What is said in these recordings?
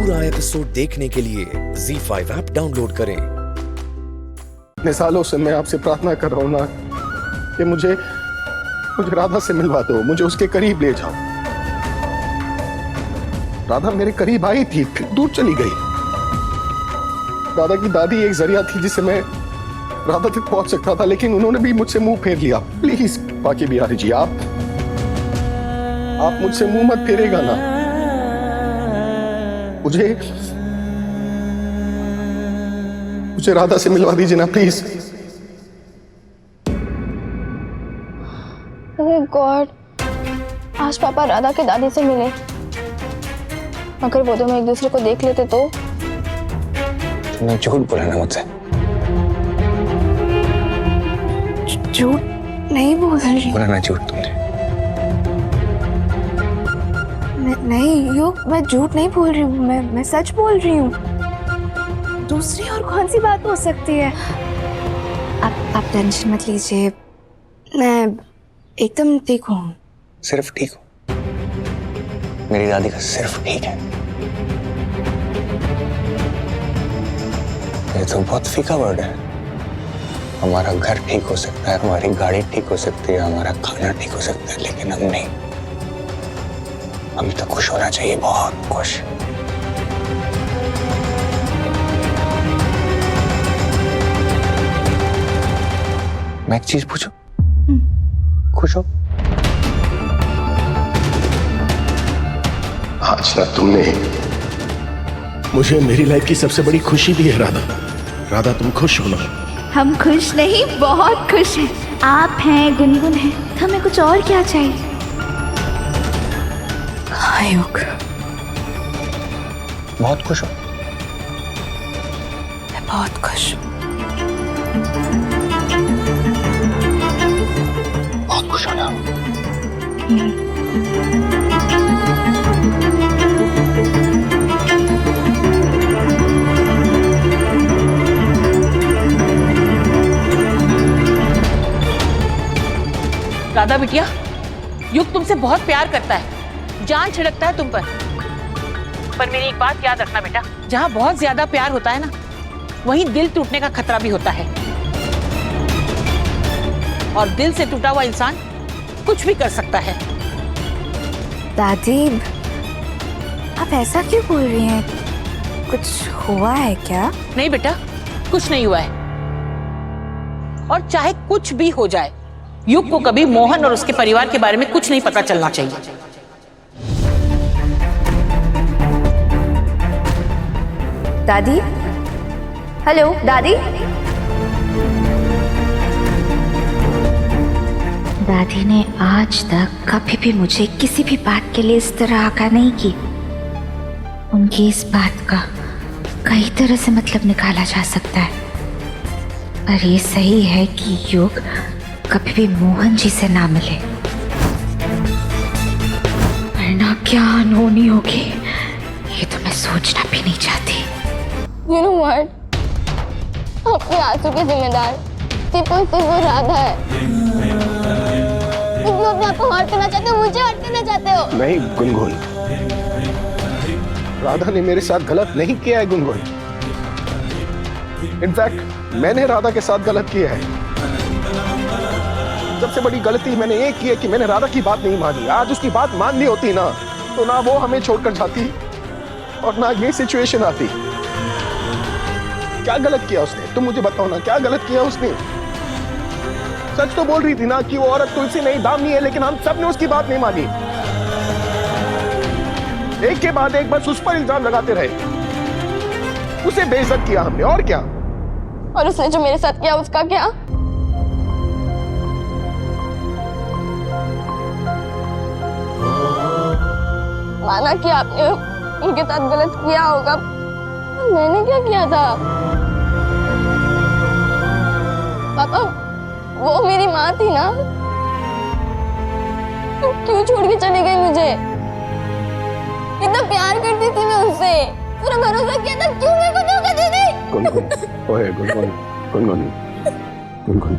पूरा एपिसोड देखने के लिए ZEE5 ऐप डाउनलोड करें। इतने सालों से मैं आपसे प्रार्थना कर रहा हूं ना कि मुझे राधा से मिलवा दो, मुझे उसके करीब ले जाओ। राधा मेरे करीब आई थी, फिर दूर चली गई। राधा की दादी एक जरिया थी जिससे मैं राधा तक पहुंच सकता था, लेकिन उन्होंने भी मुझसे मुंह फेर लिया। प्लीज बाकी बिहारी जी, आप मुझसे मुंह मत फेरेगा ना। मुझे राधा से मिलवा दीजिए ना, प्लीज। ओह गॉड, आज पापा राधा के दादी से मिले। अगर वो दोनों एक दूसरे को देख लेते तो। तुमने झूठ बोला ना मुझसे। झूठ नहीं बोल रही। बोला ना झूठ तुमने। नहीं युग, मैं झूठ नहीं बोल रही हूँ, मैं सच बोल रही हूँ। दूसरी और कौन सी बात हो सकती है? आप टेंशन मत लीजिए, मैं एकदम ठीक हूँ। सिर्फ ठीक हो? मेरी दादी का सिर्फ ठीक है? ये तो बहुत फीका वर्ड है। हमारा घर ठीक हो सकता है, हमारी गाड़ी ठीक हो सकती है, हमारा खाना ठीक हो सकता है, लेकिन हम नहीं। हमें तो खुश होना चाहिए, बहुत खुश। मैं एक चीज पूछूं? खुश हो? आज तक तुमने मुझे मेरी लाइफ की सबसे बड़ी खुशी दी है राधा। राधा, तुम खुश हो ना? हम खुश नहीं, बहुत खुश हैं। आप हैं, गुनगुन है, हमें कुछ और क्या चाहिए? आयुक, बहुत खुश हो? मैं बहुत खुश हूँ। बहुत खुश हो ना? राधा बिटिया, युग तुमसे बहुत प्यार करता है, जान छिड़कता है तुम पर मेरी एक बात याद रखना बेटा, जहाँ बहुत ज्यादा प्यार होता है ना, वहीं दिल टूटने का खतरा भी होता है। और दिल से टूटा हुआ इंसान कुछ भी कर सकता है। दादी, आप ऐसा क्यों बोल रही हैं? कुछ हुआ है क्या? नहीं बेटा, कुछ नहीं हुआ है। और चाहे कुछ भी हो जाए, युग को कभी मोहन और उसके परिवार के बारे में कुछ नहीं पता चलना चाहिए। दादी, हेलो दादी। दादी ने आज तक कभी भी मुझे किसी भी बात के लिए इस तरह आका नहीं की। उनकी इस बात का कई तरह से मतलब निकाला जा सकता है, पर ये सही है कि युग कभी भी मोहन जी से ना मिले, वरना क्या अनहोनी होगी ये तो मैं सोचना भी नहीं चाहती। You know what? अपने आंसू के जिम्मेदार सिर्फ और सिर्फ वो राधा है। तुम अपने आप को हर्ट करना चाहते हो, मुझे हर्ट करना चाहते हो। नहीं गुनगुन, राधा ने मेरे साथ गलत नहीं किया है गुनगुन। इनफैक्ट मैंने राधा के साथ गलत किया है। सबसे बड़ी गलती मैंने ये की है कि मैंने राधा की बात नहीं मानी। आज उसकी बात मान ली होती ना, तो ना वो हमें छोड़कर जाती और ना ये सिचुएशन आती। क्या गलत किया उसने? तुम मुझे बताओ ना, क्या गलत किया उसने? सच तो बोल रही थी ना कि वो औरत तुलसी नहीं, दामिनी है, लेकिन हम सब ने उसकी बात नहीं मानी। एक के बाद एक बस उस पर इल्जाम लगाते रहे। उसे बेइज्जत किया हमने, और क्या? और उसने जो मेरे साथ किया उसका क्या? माना कि आपने उनके साथ गलत किया होगा, मैंने क्या किया था? पापा, वो मेरी माँ थी ना, तो क्यों छोड़ के चली गई मुझे? इतना प्यार करती थी मैं उससे, पूरा भरोसा किया था, क्यों मेरे को धोखा दे दी? गुनगुन, ओए गुनगुन, गुनगुन, गुनगुन,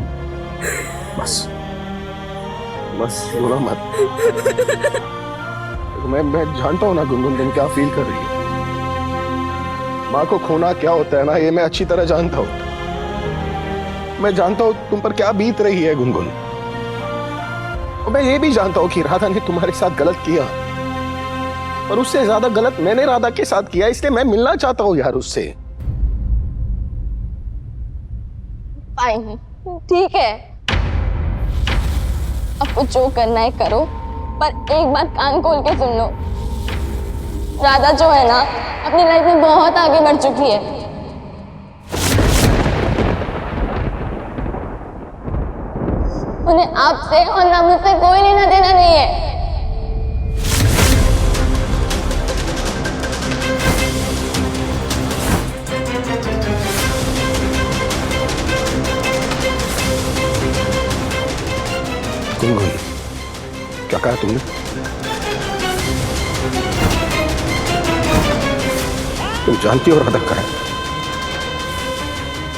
बस रोना मत। मैं जानता हूँ ना गुनगुन तुम क्या फील कर रही हो। माँ को खोना क्या होता है ना, ये मैं अच्छी तरह जानता हूँ। मैं जानता हूँ तुम पर क्या बीत रही है गुनगुन। और मैं ये भी जानता हूँ कि राधा ने तुम्हारे साथ गलत किया, पर उससे ज्यादा गलत मैंने राधा के साथ किया, इसलिए मैं मिलना चाहता हूँ यार उससे। फाइन, ठीक है, अब जो करना है करो, पर एक बात कान खोल के सुन लो। राधा जो है ना, अपनी लाइफ में बहुत आगे बढ़ चुकी है। उन्हें आपसे और ना मुझसे कोई लेना देना नहीं है। गुनगुन, क्या कहा तुमने? तुम जानती हो राधा कहाँ है?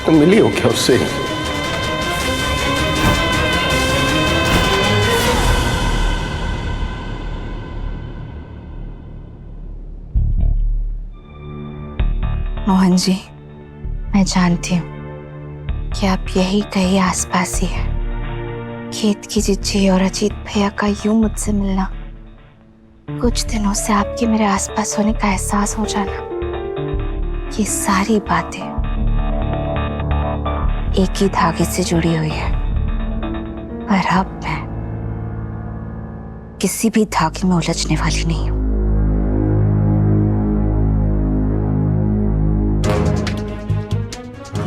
तुम मिली हो क्या उससे? मोहन जी, मैं जानती हूँ कि आप यही कहीं आसपास ही है। खेत की चिज्जी और अजीत भैया का यूं मुझसे मिलना, कुछ दिनों से आपके मेरे आसपास होने का एहसास हो जाना, ये सारी बातें एक ही धागे से जुड़ी हुई है। पर अब मैं किसी भी धागे में उलझने वाली नहीं हूं।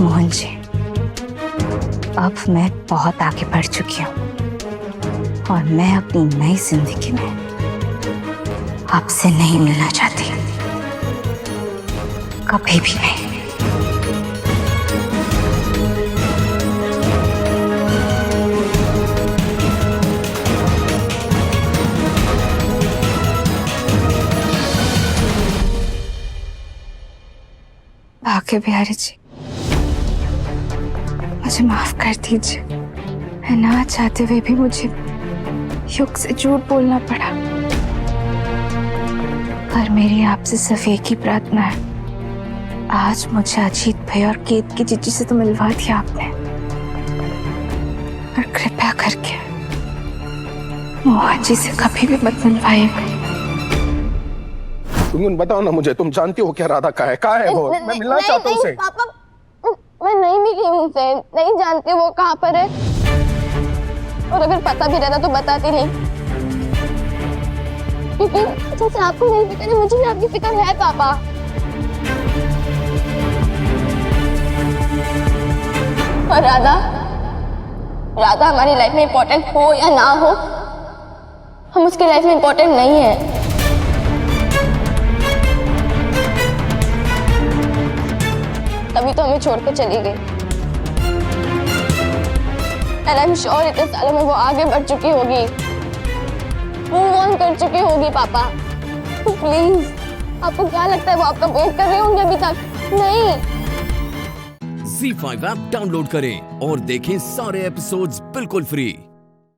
मोहन जी, अब मैं बहुत आगे बढ़ चुकी हूँ और मैं अपनी नई जिंदगी में आपसे नहीं मिलना चाहती, कभी भी नहीं। भाग्य बिहारी जी, मुझे माफ कर दीजिए। मैं ना चाहते हुए भी मुझे युग से झूठ बोलना पड़ा, पर मेरी आपसे सिर्फ एक ही प्रार्थना है। आज मुझे अजीत भाई और केत की चिट्ठी से तो मिलवा दिया आपने, पर कृपया करके मोहन जी से कभी भी मत मिलवाइएगा। गुनगुन, बताओ ना मुझे, तुम जानती हो क्या राधा कहाँ है? कहाँ है वो? मैं मिलना चाहता हूँ उससे। पापा, मैं नहीं मिली उनसे, नहीं जानती वो कहाँ पर है, और अगर पता भी रहता तो बताती नहीं, क्योंकि जैसे आपको नहीं फिक्र है, मुझे भी आपकी फिक्र है पापा। और राधा हमारी लाइफ में इम्पोर्टेंट हो या ना हो, हम उसकी लाइफ में इम्पोर्टेंट नहीं है। तभी तो हमें छोड़कर चली गई। And I'm sure इतने सालों में वो आगे बढ़ चुकी होगी, मूव ऑन कर चुकी होगी पापा। तो प्लीज, आपको क्या लगता है वो आपका वेट कर रहे होंगे अभी तक? नहीं। ZEE5 ऐप डाउनलोड करें और देखें सारे एपिसोड्स बिल्कुल फ्री।